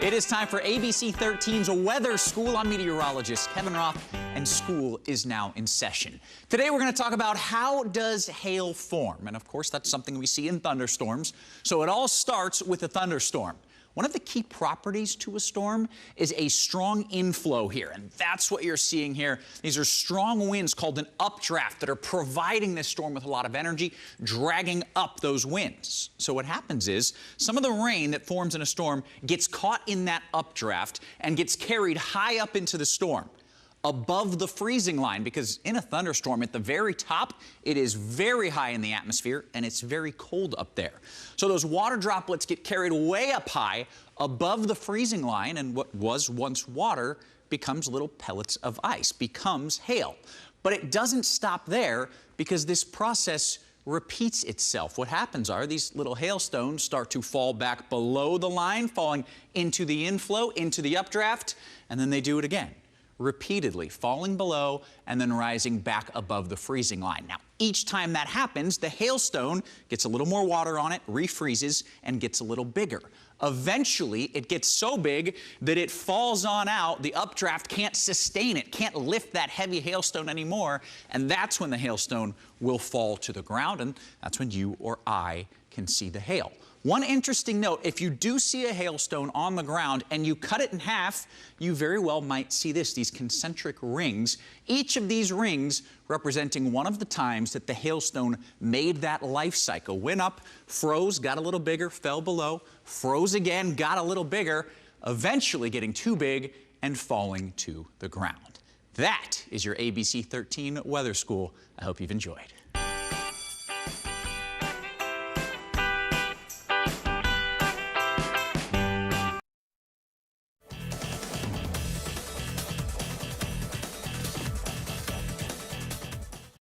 It is time for ABC 13's Weather School. I'm meteorologist Kevin Roth, and school is now in session. Today we're going to talk about how does hail form, and of course that's something we see in thunderstorms. So it all starts with a thunderstorm. One of the key properties to a storm is a strong inflow here, and that's what you're seeing here. These are strong winds called an updraft that are providing this storm with a lot of energy, dragging up those winds. So what happens is some of the rain that forms in a storm gets caught in that updraft and gets carried high up into the storm, above the freezing line, because in a thunderstorm at the very top, it is very high in the atmosphere and it's very cold up there. So those water droplets get carried way up high above the freezing line, and what was once water becomes little pellets of ice, becomes hail. But it doesn't stop there, because this process repeats itself. What happens are these little hailstones start to fall back below the line, falling into the inflow, into the updraft, and then they do it again, repeatedly, falling below and then rising back above the freezing line. Now, each time that happens, the hailstone gets a little more water on it, refreezes, and gets a little bigger. Eventually, it gets so big that it falls on out. The updraft can't sustain it, can't lift that heavy hailstone anymore, and that's when the hailstone will fall to the ground, and that's when you or I can see the hail. One interesting note, if you do see a hailstone on the ground and you cut it in half, you very well might see these concentric rings. Each of these rings representing one of the times that the hailstone made that life cycle. Went up, froze, got a little bigger, fell below, froze again, got a little bigger, eventually getting too big and falling to the ground. That is your ABC 13 Weather School. I hope you've enjoyed.